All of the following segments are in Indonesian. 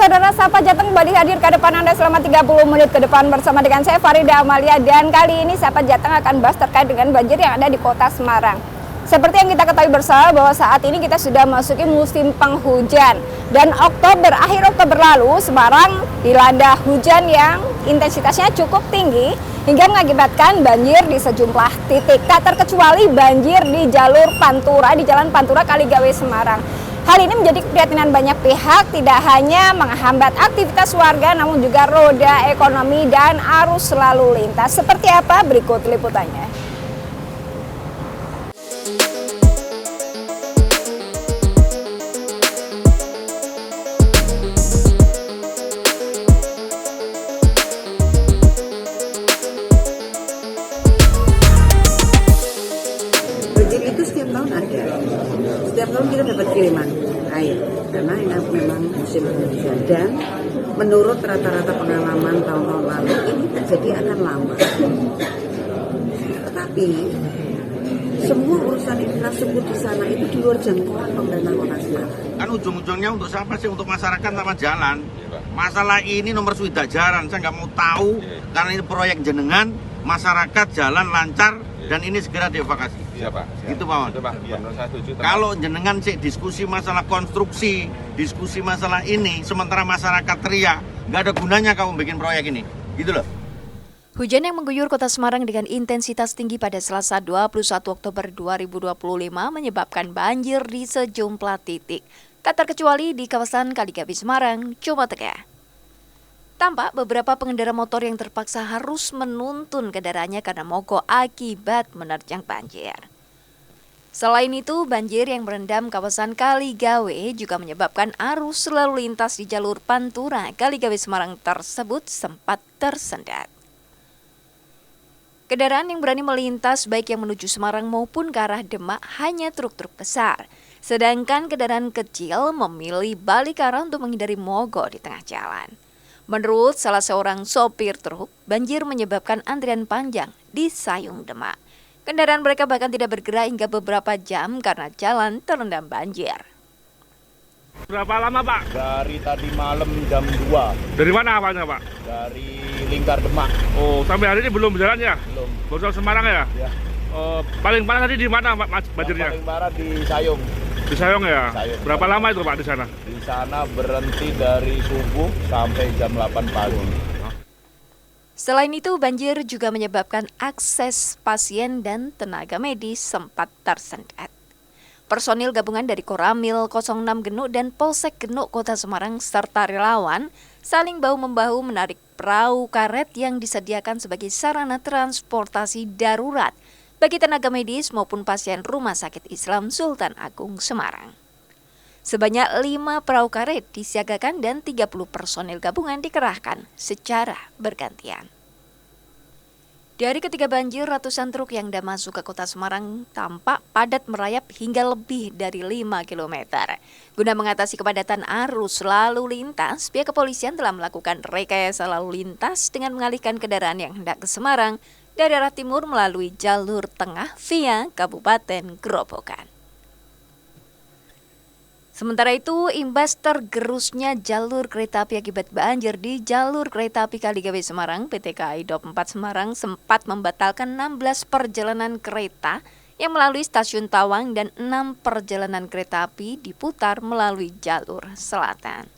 Saudara Sapa Jateng kembali hadir ke depan Anda selama 30 menit ke depan bersama dengan saya Farida Amalia, dan kali ini Sapa Jateng akan bahas terkait dengan banjir yang ada di Kota Semarang. Seperti yang kita ketahui bersama bahwa saat ini kita sudah memasuki musim penghujan, dan akhir Oktober lalu Semarang dilanda hujan yang intensitasnya cukup tinggi hingga mengakibatkan banjir di sejumlah titik, tak terkecuali banjir di jalur Pantura, di Jalan Pantura Kaligawe Semarang. Hal ini menjadi keprihatinan banyak pihak, tidak hanya menghambat aktivitas warga namun juga roda ekonomi dan arus lalu lintas. Seperti apa? Berikut liputannya. Banjir itu setiap tahun ada. Setiap tahun kita dapat kiriman air karena ini memang musim penghujan, dan menurut rata-rata pengalaman tahun-tahun lalu ini terjadi akan lama. Tetapi semua urusan infrastruktur di sana itu di luar jangkauan pemerintah Kota Semarang. Kan ujung-ujungnya untuk siapa sih? Untuk masyarakat sama jalan. Masalah ini nomor sudah jalan, saya nggak mau tahu karena ini proyek jenengan, masyarakat jalan lancar dan ini segera dievakuasi. Siapa? Gitu Pak. Ya. Saya setuju. Kalau jenengan sih diskusi masalah konstruksi, diskusi masalah ini, sementara masyarakat teriak, nggak ada gunanya kamu bikin proyek ini. Gitu loh. Hujan yang mengguyur Kota Semarang dengan intensitas tinggi pada Selasa 21 Oktober 2025 menyebabkan banjir di sejumlah titik, tak terkecuali di kawasan Kaligawe Semarang, Jawa Tengah. Tampak beberapa pengendara motor yang terpaksa harus menuntun kendaraannya karena mogok akibat menerjang banjir. Selain itu, banjir yang merendam kawasan Kaligawe juga menyebabkan arus lalu lintas di jalur Pantura Kaligawe Semarang tersebut sempat tersendat. Kendaraan yang berani melintas baik yang menuju Semarang maupun ke arah Demak hanya truk-truk besar, sedangkan kendaraan kecil memilih balik arah untuk menghindari mogok di tengah jalan. Menurut salah seorang sopir truk, banjir menyebabkan antrian panjang di Sayung Demak. Kendaraan mereka bahkan tidak bergerak hingga beberapa jam karena jalan terendam banjir. Berapa lama Pak? Dari tadi malam jam 2. Dari mana awalnya Pak? Dari Lingkar Demak. Oh, sampai hari ini belum berjalan ya? Belum. Baru Semarang ya? Ya. Paling parah tadi di mana Pak banjirnya? Yang paling parah di Sayung. Di Sayong ya? Sayong. Berapa lama itu Pak di sana? Di sana berhenti dari subuh sampai jam 8 pagi. Selain itu, banjir juga menyebabkan akses pasien dan tenaga medis sempat tersendat. Personil gabungan dari Koramil 06 Genuk dan Polsek Genuk Kota Semarang serta relawan saling bahu-membahu menarik perahu karet yang disediakan sebagai sarana transportasi darurat bagi tenaga medis maupun pasien Rumah Sakit Islam Sultan Agung Semarang. Sebanyak 5 perahu karet disiagakan dan 30 personil gabungan dikerahkan secara bergantian. Dari ketiga banjir, ratusan truk yang hendak masuk ke Kota Semarang tampak padat merayap hingga lebih dari 5 km. Guna mengatasi kepadatan arus lalu lintas, pihak kepolisian telah melakukan rekayasa lalu lintas dengan mengalihkan kendaraan yang hendak ke Semarang dari arah timur melalui jalur tengah via Kabupaten Grobogan. Sementara itu, imbas tergerusnya jalur kereta api akibat banjir di jalur kereta api Kaligawe Semarang, PT KAI Daup 4 Semarang sempat membatalkan 16 perjalanan kereta yang melalui stasiun Tawang dan 6 perjalanan kereta api diputar melalui jalur selatan.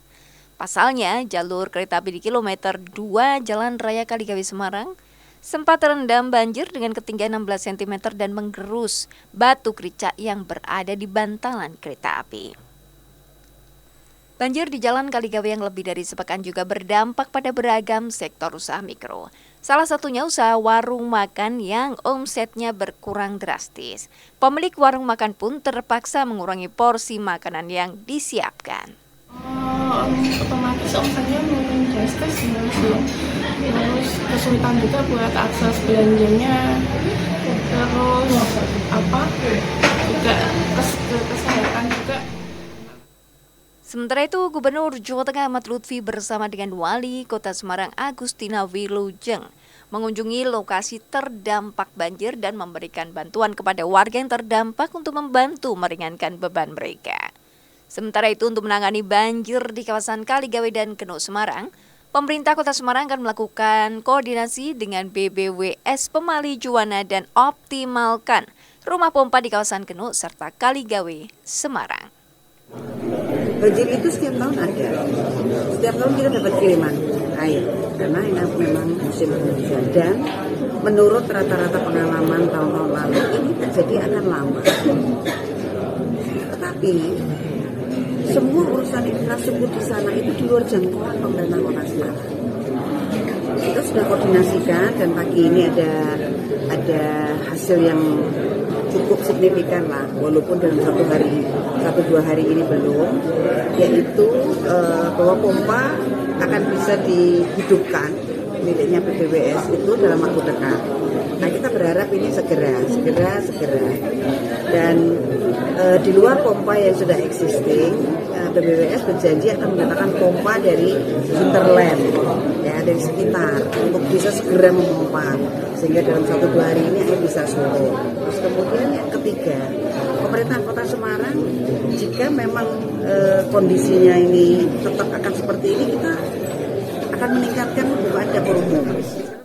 Pasalnya, jalur kereta api di kilometer 2 Jalan Raya Kaligawe Semarang sempat terendam banjir dengan ketinggian 16 cm dan menggerus batu kericak yang berada di bantalan kereta api. Banjir di Jalan Kaligawe yang lebih dari sepekan juga berdampak pada beragam sektor usaha mikro. Salah satunya usaha warung makan yang omsetnya berkurang drastis. Pemilik warung makan pun terpaksa mengurangi porsi makanan yang disiapkan. Otomatis omsetnya menurun drastis ya. Terus kesulitan juga buat akses belanjanya. Terus juga kesehatan juga. Sementara itu, Gubernur Jawa Tengah Ahmad Lutfi bersama dengan Wali Kota Semarang Agustina Wilujeng mengunjungi lokasi terdampak banjir dan memberikan bantuan kepada warga yang terdampak untuk membantu meringankan beban mereka. Sementara itu untuk menangani banjir di kawasan Kaligawe dan Kenuk Semarang, pemerintah Kota Semarang akan melakukan koordinasi dengan BBWS Pemali Juwana dan optimalkan rumah pompa di kawasan Kenuk serta Kaligawe Semarang. Banjir itu setiap tahun ada. Setiap tahun kita dapat kiriman air karena ini memang musim penghujan, dan menurut rata-rata pengalaman tahun-tahun lalu ini terjadi akan lama. Tetapi semua urusan infrastruktur di sana itu di luar jangkauan pemerintah Kota Semarang. Kita sudah koordinasikan dan pagi ini ada hasil yang cukup signifikan lah, walaupun dalam 1-2 hari ini belum, yaitu bahwa pompa akan bisa dihidupkan miliknya BBWS itu dalam waktu dekat. Nah, kita berharap ini segera. Dan di luar pompa yang sudah existing, BBWS berjanji akan mendatangkan pompa dari hinterland, ya, dari sekitar, untuk bisa segera memompa sehingga dalam 1-2 hari ini air bisa surut. Terus kemudian yang ketiga, pemerintah Kota Semarang, jika memang kondisinya ini tetap akan seperti ini, kita akan meningkatkan pembukaan dapur umum.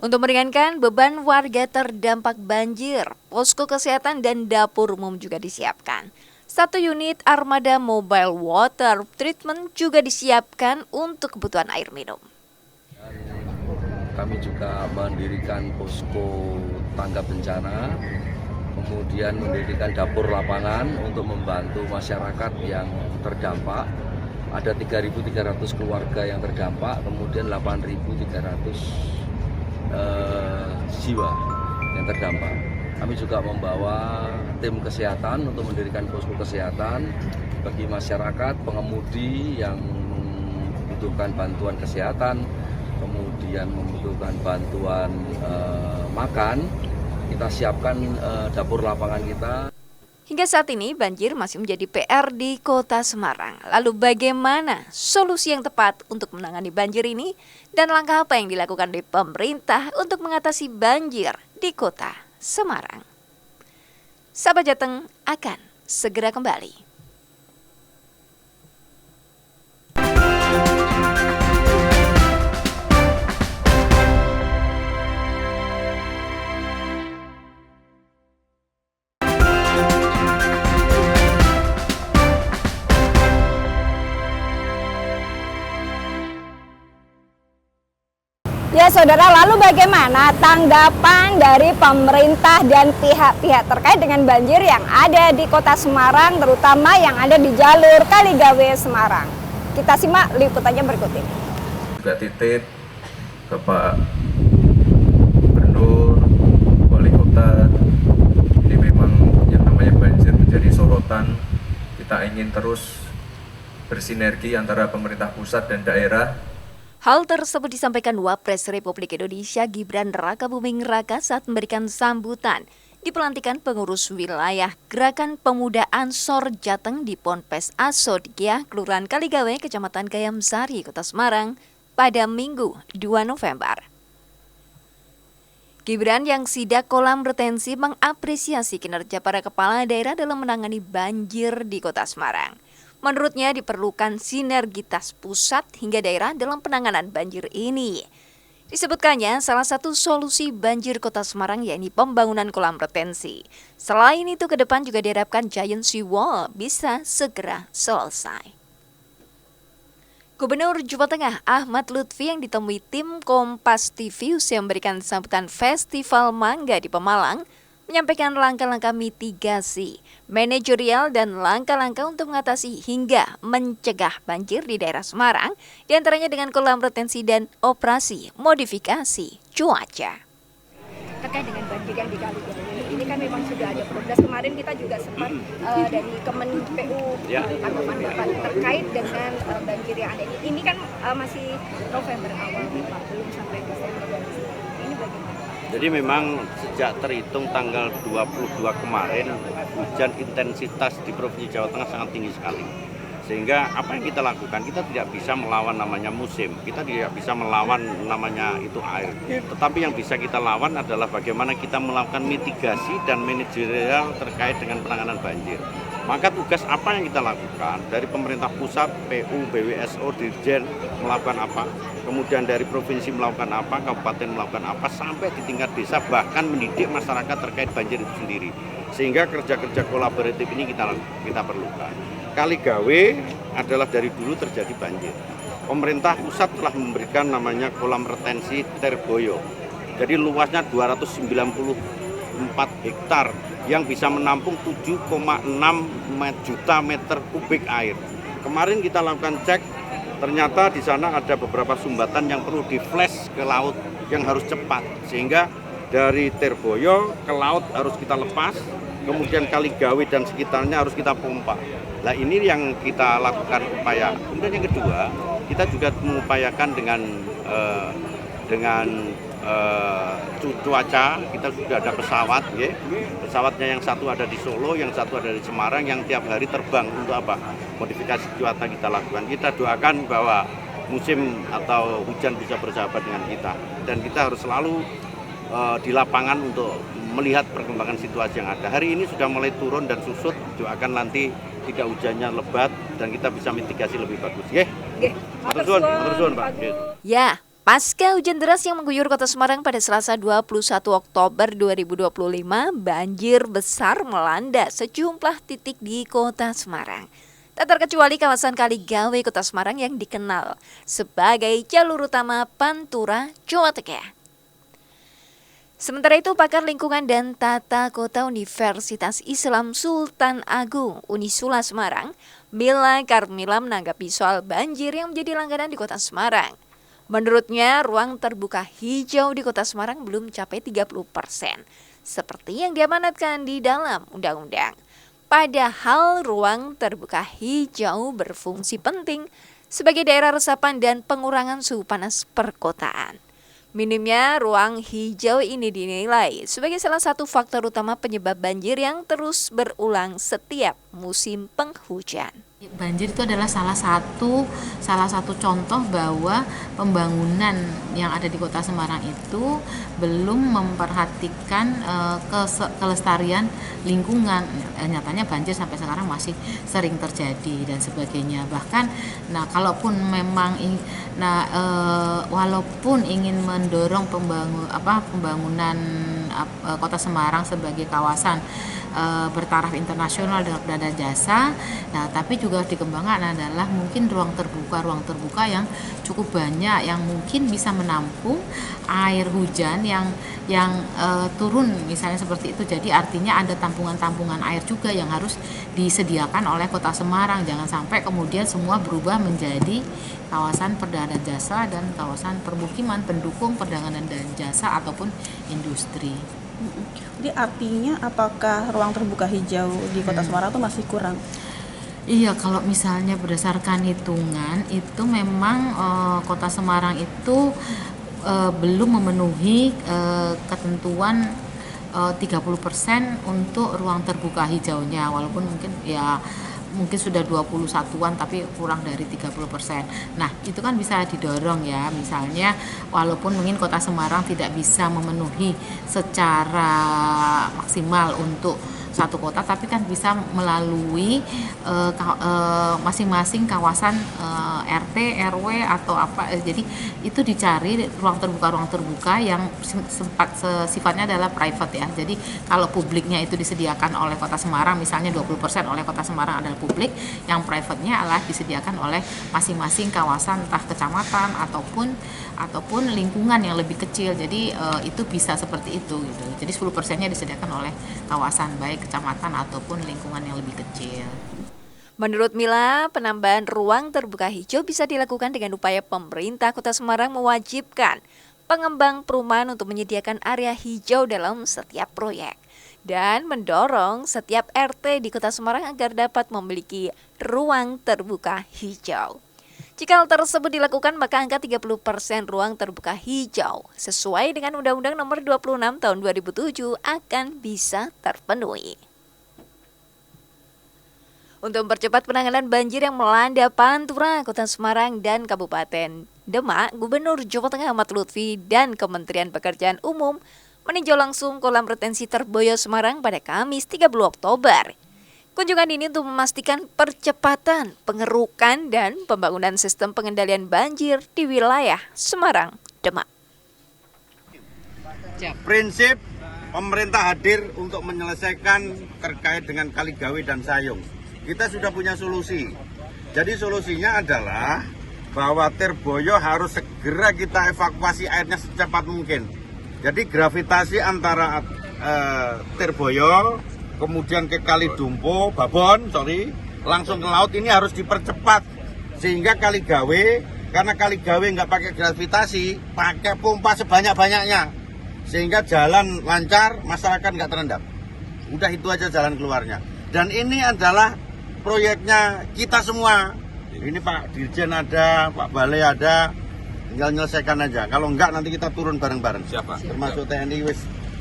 Untuk meringankan beban warga terdampak banjir, posko kesehatan dan dapur umum juga disiapkan. 1 unit armada mobile water treatment juga disiapkan untuk kebutuhan air minum. Kami juga mendirikan posko tanggap bencana, kemudian mendirikan dapur lapangan untuk membantu masyarakat yang terdampak. Ada 3.300 keluarga yang terdampak, kemudian 8.300 jiwa yang terdampak. Kami juga membawa tim kesehatan untuk mendirikan posko kesehatan bagi masyarakat, pengemudi yang membutuhkan bantuan kesehatan, kemudian membutuhkan bantuan makan. Kita siapkan dapur lapangan kita. Hingga saat ini banjir masih menjadi PR di Kota Semarang. Lalu bagaimana solusi yang tepat untuk menangani banjir ini dan langkah apa yang dilakukan oleh pemerintah untuk mengatasi banjir di Kota Semarang? Sahabat Jateng akan segera kembali. Ya saudara, lalu bagaimana tanggapan dari pemerintah dan pihak-pihak terkait dengan banjir yang ada di Kota Semarang, terutama yang ada di jalur Kaligawe Semarang? Kita simak liputannya berikut ini. Juga titip ke Pak Gubernur, Wali Kota, ini memang yang namanya banjir menjadi sorotan. Kita ingin terus bersinergi antara pemerintah pusat dan daerah. Hal tersebut disampaikan Wapres Republik Indonesia Gibran Rakabuming Raka saat memberikan sambutan di pelantikan pengurus wilayah Gerakan Pemuda Ansor Jateng di Ponpes Asodikiah, Kelurahan Kaligawe, Kecamatan Gayam Sari, Kota Semarang pada Minggu 2 November. Gibran yang sidak kolam retensi mengapresiasi kinerja para kepala daerah dalam menangani banjir di Kota Semarang. Menurutnya diperlukan sinergitas pusat hingga daerah dalam penanganan banjir ini. Disebutkannya salah satu solusi banjir Kota Semarang yakni pembangunan kolam retensi. Selain itu ke depan juga diharapkan giant sea wall bisa segera selesai. Gubernur Jawa Tengah Ahmad Lutfi yang ditemui tim Kompas TV usai memberikan sambutan Festival Mangga di Pemalang menyampaikan langkah-langkah mitigasi, manajerial dan langkah-langkah untuk mengatasi hingga mencegah banjir di daerah Semarang, diantaranya dengan kolam retensi dan operasi modifikasi cuaca. Terkait dengan banjir yang di Kaligawe, ini kan memang sudah ada progres. Kemarin kita juga sempat dari Kemen PU tanggapan Bapak terkait dengan banjir yang ada. Ini kan masih November awal, Pak, belum sampai Desember. Ini bagaimana? Jadi memang sejak terhitung tanggal 22 kemarin, hujan intensitas di Provinsi Jawa Tengah sangat tinggi sekali. Sehingga apa yang kita lakukan, kita tidak bisa melawan namanya musim, kita tidak bisa melawan namanya itu air. Tetapi yang bisa kita lawan adalah bagaimana kita melakukan mitigasi dan manajerial terkait dengan penanganan banjir. Maka tugas apa yang kita lakukan dari pemerintah pusat, PU, BWSO, Dirjen melakukan apa, kemudian dari provinsi melakukan apa, kabupaten melakukan apa, sampai di tingkat desa, bahkan mendidik masyarakat terkait banjir itu sendiri. Sehingga kerja-kerja kolaboratif ini kita perlukan. Kali gawe adalah dari dulu terjadi banjir. Pemerintah pusat telah memberikan namanya kolam retensi Terboyo. Jadi luasnya 294 hektar yang bisa menampung 7,6 juta meter kubik air. Kemarin kita lakukan cek, ternyata di sana ada beberapa sumbatan yang perlu di-flash ke laut yang harus cepat. Sehingga dari Terboyo ke laut harus kita lepas, kemudian Kali Gawe dan sekitarnya harus kita pompa. Nah ini yang kita lakukan upaya. Kemudian yang kedua, kita juga mengupayakan dengan cuaca. Kita sudah ada pesawat, ya. Pesawatnya yang satu ada di Solo, yang satu ada di Semarang, yang tiap hari terbang untuk apa? Modifikasi cuaca kita lakukan. Kita doakan bahwa musim atau hujan bisa bersahabat dengan kita, dan kita harus selalu di lapangan untuk melihat perkembangan situasi yang ada. Hari ini sudah mulai turun dan susut, doakan nanti tidak hujannya lebat dan kita bisa mitigasi lebih bagus. Matur suwun, Pak. Ya, pasca hujan deras yang mengguyur Kota Semarang pada Selasa 21 Oktober 2025, banjir besar melanda sejumlah titik di Kota Semarang. Tak terkecuali kawasan Kali Gawe Kota Semarang yang dikenal sebagai jalur utama Pantura, Jawa Tengah. Sementara itu, pakar lingkungan dan tata kota Universitas Islam Sultan Agung Unisula Semarang, Mila Karmila, menanggapi soal banjir yang menjadi langganan di Kota Semarang. Menurutnya, ruang terbuka hijau di Kota Semarang belum mencapai 30%, seperti yang diamanatkan di dalam undang-undang. Padahal ruang terbuka hijau berfungsi penting sebagai daerah resapan dan pengurangan suhu panas perkotaan. Minimnya ruang hijau ini dinilai sebagai salah satu faktor utama penyebab banjir yang terus berulang setiap musim penghujan. Banjir itu adalah salah satu contoh bahwa pembangunan yang ada di Kota Semarang itu belum memperhatikan kelestarian lingkungan. Nyatanya banjir sampai sekarang masih sering terjadi dan sebagainya. Bahkan, kalaupun memang, walaupun ingin mendorong pembangunan Kota Semarang sebagai kawasan bertaraf internasional dengan berada jasa, tapi juga dikembangkan adalah mungkin ruang terbuka yang cukup banyak yang mungkin bisa menampung air hujan yang turun misalnya seperti itu. Jadi artinya ada tampungan air juga yang harus disediakan oleh Kota Semarang. Jangan sampai kemudian semua berubah menjadi kawasan perdagangan dan jasa dan kawasan permukiman pendukung perdagangan dan jasa ataupun industri. Jadi artinya apakah ruang terbuka hijau di Kota Semarang itu masih kurang? Iya, kalau misalnya berdasarkan hitungan itu memang Kota Semarang itu belum memenuhi ketentuan 30% untuk ruang terbuka hijaunya, walaupun mungkin sudah 21-an tapi kurang dari 30%. Nah, itu kan bisa didorong ya. Misalnya walaupun mungkin Kota Semarang tidak bisa memenuhi secara maksimal untuk satu kota, tapi kan bisa melalui masing-masing kawasan RT, RW atau apa. Jadi itu dicari ruang terbuka yang sifatnya adalah private ya. Jadi kalau publiknya itu disediakan oleh Kota Semarang, misalnya 20% oleh Kota Semarang adalah publik, yang private-nya adalah disediakan oleh masing-masing kawasan, entah kecamatan ataupun lingkungan yang lebih kecil. Jadi itu bisa seperti itu gitu. Jadi 10%-nya disediakan oleh kawasan, baik kecamatan ataupun lingkungan yang lebih kecil. Menurut Mila, penambahan ruang terbuka hijau bisa dilakukan dengan upaya pemerintah Kota Semarang mewajibkan pengembang perumahan untuk menyediakan area hijau dalam setiap proyek dan mendorong setiap RT di Kota Semarang agar dapat memiliki ruang terbuka hijau. Jika hal tersebut dilakukan, maka angka 30% ruang terbuka hijau sesuai dengan Undang-Undang Nomor 26 Tahun 2007 akan bisa terpenuhi. Untuk mempercepat penanganan banjir yang melanda Pantura, Kota Semarang, dan Kabupaten Demak, Gubernur Jawa Tengah Ahmad Lutfi dan Kementerian Pekerjaan Umum meninjau langsung kolam retensi Terboyo Semarang pada Kamis 30 Oktober. Kunjungan ini untuk memastikan percepatan pengerukan dan pembangunan sistem pengendalian banjir di wilayah Semarang, Demak. Prinsip pemerintah hadir untuk menyelesaikan terkait dengan Kaligawe dan Sayung. Kita sudah punya solusi. Jadi solusinya adalah bahwa Tirboyo harus segera kita evakuasi airnya secepat mungkin. Jadi gravitasi antara Tirboyo kemudian ke Kalidumpo, langsung ke laut ini harus dipercepat sehingga Kaligawe, karena Kaligawe nggak pakai gravitasi, pakai pompa sebanyak-banyaknya sehingga jalan lancar, masyarakat nggak terendam. Udah itu aja jalan keluarnya. Dan ini adalah proyeknya kita semua. Ini Pak Dirjen ada, Pak Balai ada, tinggal menyelesaikan aja. Kalau enggak nanti kita turun bareng-bareng. Siapa? Termasuk TNI wis.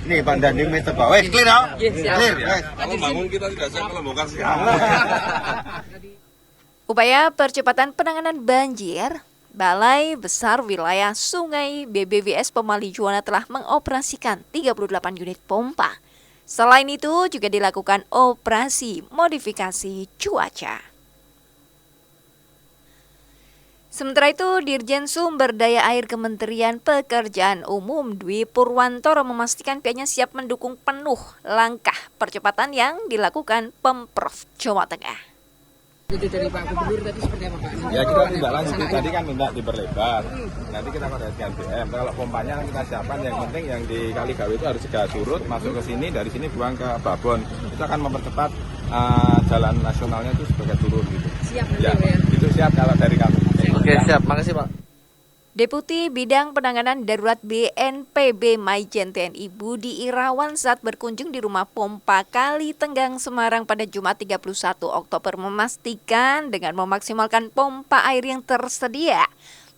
Nih Pak Danding wis tebak. Wis clear ya? Clear. Kalau bangun kita tidak siap, kalau bongkar siap. Upaya percepatan penanganan banjir, Balai Besar Wilayah Sungai BBWS Pemali Juwana telah mengoperasikan 38 unit pompa. Selain itu juga dilakukan operasi modifikasi cuaca. Sementara itu, Dirjen Sumber Daya Air Kementerian Pekerjaan Umum Dwi Purwantoro memastikan pihaknya siap mendukung penuh langkah percepatan yang dilakukan Pemprov Jawa Tengah. Itu dari Pak Gubernur tadi seperti apa Pak? Ya kita tindak lanjuti, tadi kan minta diperlebar. Nanti kita koordinasikan BM. Kalau pompanya kita siapkan, yang penting yang di Kaligawe itu harus segera surut, masuk ke sini, dari sini buang ke Babon. Itu akan mempercepat jalan nasionalnya itu sebagai turun gitu. Siap ya, itu siap kalau dari kami. Oke, siap. Makasih, Pak. Deputi Bidang Penanganan Darurat BNPB Maijen TNI Budi Irawan saat berkunjung di rumah pompa Kali Tenggang Semarang pada Jumat 31 Oktober memastikan dengan memaksimalkan pompa air yang tersedia,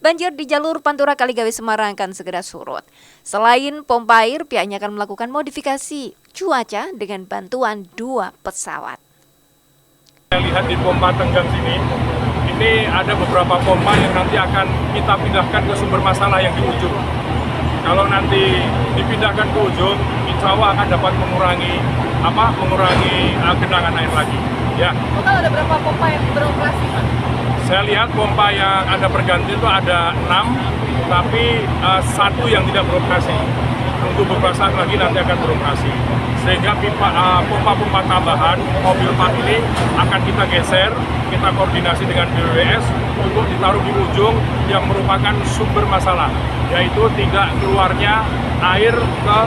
banjir di jalur Pantura Kaligawe Semarang akan segera surut. Selain pompa air, pihaknya akan melakukan modifikasi cuaca dengan bantuan 2 pesawat. Saya lihat di pompa Tenggang sini, ini ada beberapa pompa yang nanti akan kita pindahkan ke sumber masalah yang di ujung. Kalau nanti dipindahkan ke ujung, insya Allah akan dapat mengurangi genangan air lagi. Ya. Total ada berapa pompa yang beroperasi, Pak? Saya lihat pompa yang ada berganti itu ada 6, tapi 1 yang tidak beroperasi. Untuk beberapa saat lagi nanti akan beroperasi. Sehingga pompa-pompa tambahan mobil park ini akan kita geser, kita koordinasi dengan BWS untuk ditaruh di ujung yang merupakan sumber masalah, yaitu tidak keluarnya air ke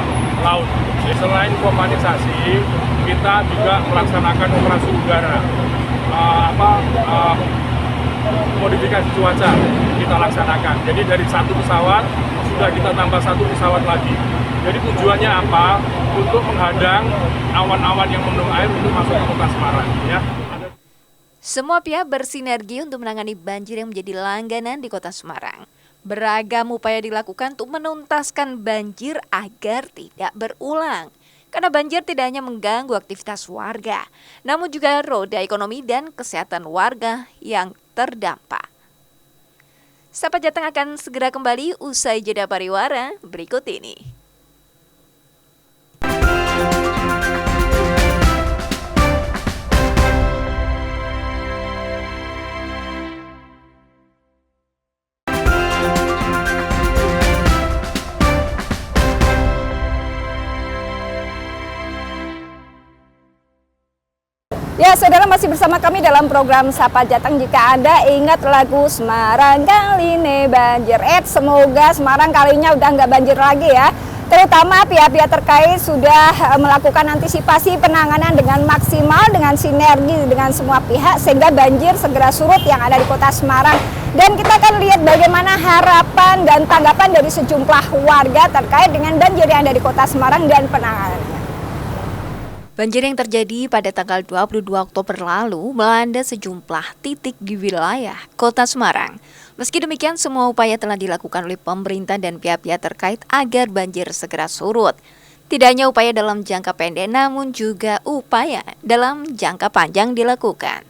laut. Selain pompanisasi, kita juga melaksanakan operasi udara, modifikasi cuaca kita laksanakan. Jadi dari 1 pesawat sudah kita tambah 1 pesawat lagi. Jadi tujuannya apa? Untuk menghadang awan-awan yang mengandung air untuk masuk ke kota Semarang. Ya. Semua pihak bersinergi untuk menangani banjir yang menjadi langganan di kota Semarang. Beragam upaya dilakukan untuk menuntaskan banjir agar tidak berulang. Karena banjir tidak hanya mengganggu aktivitas warga, namun juga roda ekonomi dan kesehatan warga yang terdampak. Sapa Jateng akan segera kembali usai jeda pariwara berikut ini. Ya, saudara masih bersama kami dalam program Sapa Jateng. Jika Anda ingat lagu Semarang Kaline Banjir, semoga Semarang kalinya udah nggak banjir lagi ya. Terutama pihak-pihak terkait sudah melakukan antisipasi penanganan dengan maksimal, dengan sinergi dengan semua pihak sehingga banjir segera surut yang ada di kota Semarang. Dan kita akan lihat bagaimana harapan dan tanggapan dari sejumlah warga terkait dengan banjir yang ada di kota Semarang dan penanganannya. Banjir yang terjadi pada tanggal 22 Oktober lalu melanda sejumlah titik di wilayah kota Semarang. Meski demikian, semua upaya telah dilakukan oleh pemerintah dan pihak-pihak terkait agar banjir segera surut. Tidak hanya upaya dalam jangka pendek, namun juga upaya dalam jangka panjang dilakukan.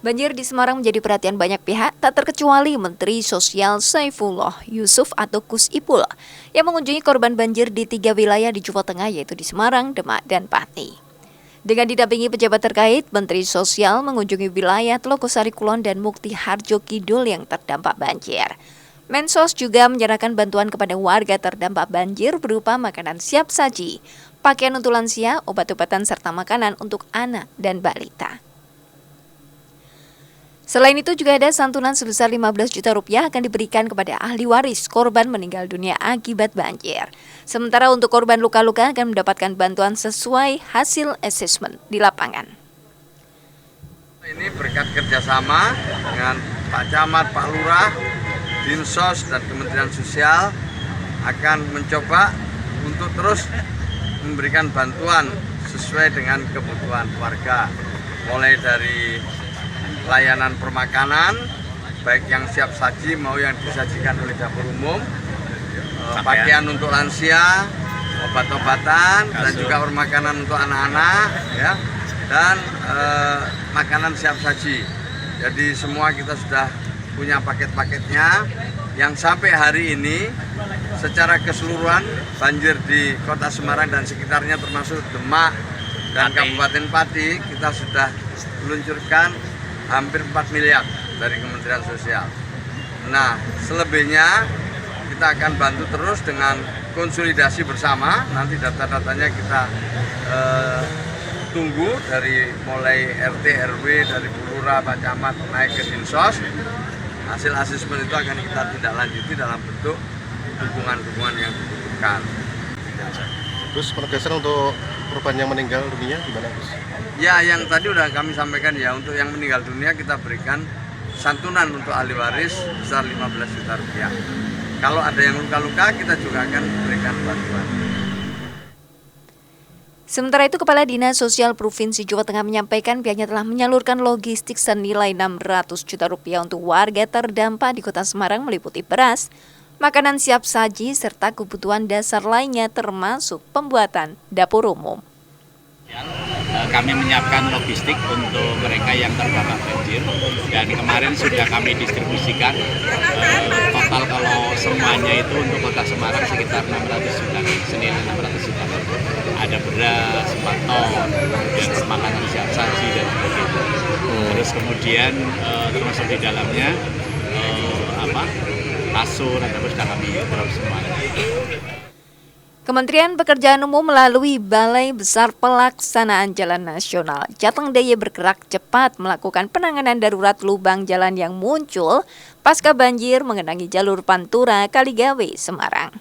Banjir di Semarang menjadi perhatian banyak pihak, tak terkecuali Menteri Sosial Saifullah Yusuf atau Gus Ipul yang mengunjungi korban banjir di 3 wilayah di Jawa Tengah, yaitu di Semarang, Demak, dan Pati. Dengan didampingi pejabat terkait, Menteri Sosial mengunjungi wilayah Telogosari Kulon dan Mukti Harjo Kidul yang terdampak banjir. Mensos juga menyerahkan bantuan kepada warga terdampak banjir berupa makanan siap saji, pakaian untuk lansia, obat-obatan serta makanan untuk anak dan balita. Selain itu juga ada santunan sebesar 15 juta rupiah akan diberikan kepada ahli waris korban meninggal dunia akibat banjir. Sementara untuk korban luka-luka akan mendapatkan bantuan sesuai hasil asesmen di lapangan. Ini berkat kerjasama dengan Pak Camat, Pak Lurah, Dinsos dan Kementerian Sosial akan mencoba untuk terus memberikan bantuan sesuai dengan kebutuhan warga, mulai dari layanan permakanan, baik yang siap saji mau yang disajikan oleh dapur umum, pakaian untuk lansia, obat-obatan, dan juga permakanan untuk anak-anak, ya, dan makanan siap saji. Jadi semua kita sudah punya paket-paketnya yang sampai hari ini secara keseluruhan banjir di Kota Semarang dan sekitarnya termasuk Demak dan Kabupaten Pati kita sudah meluncurkan hampir 4 miliar dari Kementerian Sosial. Nah, selebihnya kita akan bantu terus dengan konsolidasi bersama. Nanti data-datanya kita tunggu dari mulai RT, RW, dari Bu Lurah, Pak Camat, naik ke Dinsos. Hasil asesmen itu akan kita tindak lanjuti dalam bentuk dukungan-dukungan yang dibutuhkan. Terus penegasan untuk korban yang meninggal dunia gimana, Gus? Ya, yang tadi udah kami sampaikan ya, untuk yang meninggal dunia kita berikan santunan untuk ahli waris besar 15 juta rupiah. Kalau ada yang luka-luka kita juga akan berikan bantuan. Sementara itu, Kepala Dinas Sosial Provinsi Jawa Tengah menyampaikan pihaknya telah menyalurkan logistik senilai 600 juta rupiah untuk warga terdampak di Kota Semarang meliputi beras, makanan siap saji, serta kebutuhan dasar lainnya termasuk pembuatan dapur umum. Kami menyiapkan logistik untuk mereka yang terdampak banjir dan kemarin sudah kami distribusikan total kalau semuanya itu untuk Kota Semarang sekitar 600 juta, senilai 600 juta. Ada beras, 4 ton, kemudian makanan siap saji dan sebagainya. Terus kemudian termasuk di dalamnya kasur atau sudah kami drop semua. Kementerian Pekerjaan Umum melalui Balai Besar Pelaksanaan Jalan Nasional Jateng Daya bergerak cepat melakukan penanganan darurat lubang jalan yang muncul pasca banjir mengenangi jalur Pantura Kaligawe, Semarang.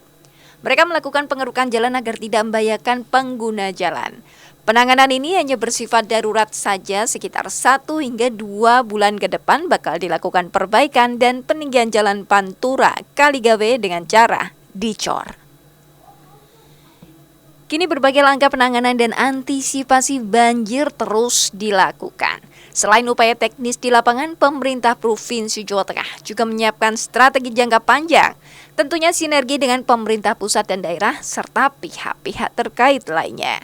Mereka melakukan pengerukan jalan agar tidak membahayakan pengguna jalan. Penanganan ini hanya bersifat darurat saja, sekitar 1 hingga 2 bulan ke depan bakal dilakukan perbaikan dan peninggian jalan Pantura Kaligawe dengan cara dicor. Kini berbagai langkah penanganan dan antisipasi banjir terus dilakukan. Selain upaya teknis di lapangan, pemerintah Provinsi Jawa Tengah juga menyiapkan strategi jangka panjang, tentunya sinergi dengan pemerintah pusat dan daerah serta pihak-pihak terkait lainnya.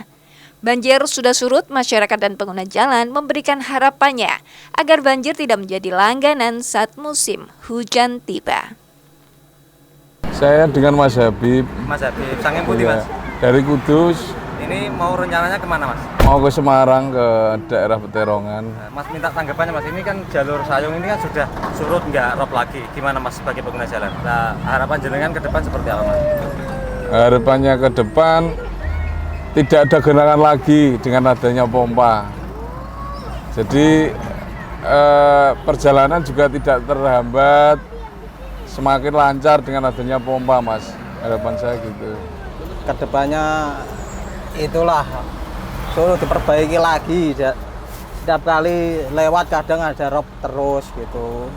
Banjir sudah surut, masyarakat dan pengguna jalan memberikan harapannya agar banjir tidak menjadi langganan saat musim hujan tiba. Saya dengan Mas Habib. Mas Habib, sangnya putih Mas? Dari Kudus. Ini mau rencananya kemana Mas? Mau ke Semarang, ke daerah Peterongan. Mas minta tanggapannya Mas, ini kan jalur Sayung ini kan sudah surut nggak rob lagi. Gimana Mas sebagai pengguna jalan? Nah, harapan jenengan ke depan seperti apa Mas? Harapannya ke depan tidak ada genangan lagi dengan adanya pompa. Jadi perjalanan juga tidak terhambat, semakin lancar dengan adanya pompa Mas. Harapan saya gitu. Kedepannya itulah suruh diperbaiki lagi, setiap kali lewat kadang ada rob terus gitu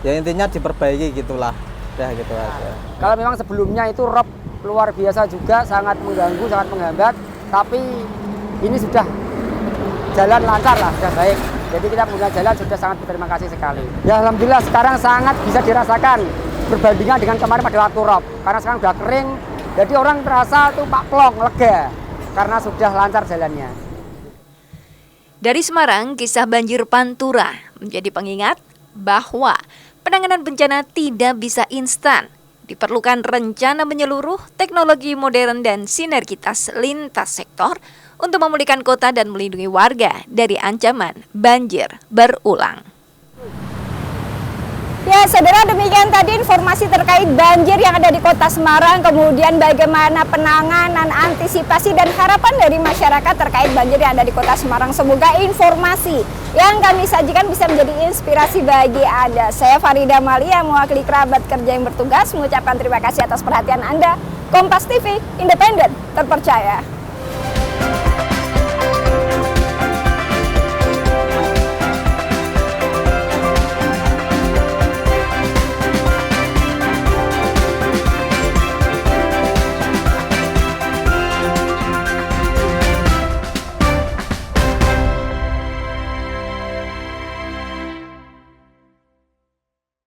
ya, intinya diperbaiki gitulah, udah gitu aja. Kalau memang sebelumnya itu rob luar biasa juga, sangat mengganggu, sangat menghambat, tapi ini sudah jalan lancar lah, sudah baik, jadi kita pengguna jalan sudah sangat berterima kasih sekali ya. Alhamdulillah sekarang sangat bisa dirasakan berbandingan dengan kemarin pada waktu rob, karena sekarang sudah kering. Jadi orang terasa tuh pak plong, lega, karena sudah lancar jalannya. Dari Semarang, kisah banjir Pantura menjadi pengingat bahwa penanganan bencana tidak bisa instan. Diperlukan rencana menyeluruh, teknologi modern dan sinergitas lintas sektor untuk memulihkan kota dan melindungi warga dari ancaman banjir berulang. Ya, saudara, demikian tadi informasi terkait banjir yang ada di Kota Semarang, kemudian bagaimana penanganan, antisipasi, dan harapan dari masyarakat terkait banjir yang ada di Kota Semarang. Semoga informasi yang kami sajikan bisa menjadi inspirasi bagi Anda. Saya Farida Amalia, mewakili kerabat kerja yang bertugas, mengucapkan terima kasih atas perhatian Anda. Kompas TV, independen, terpercaya.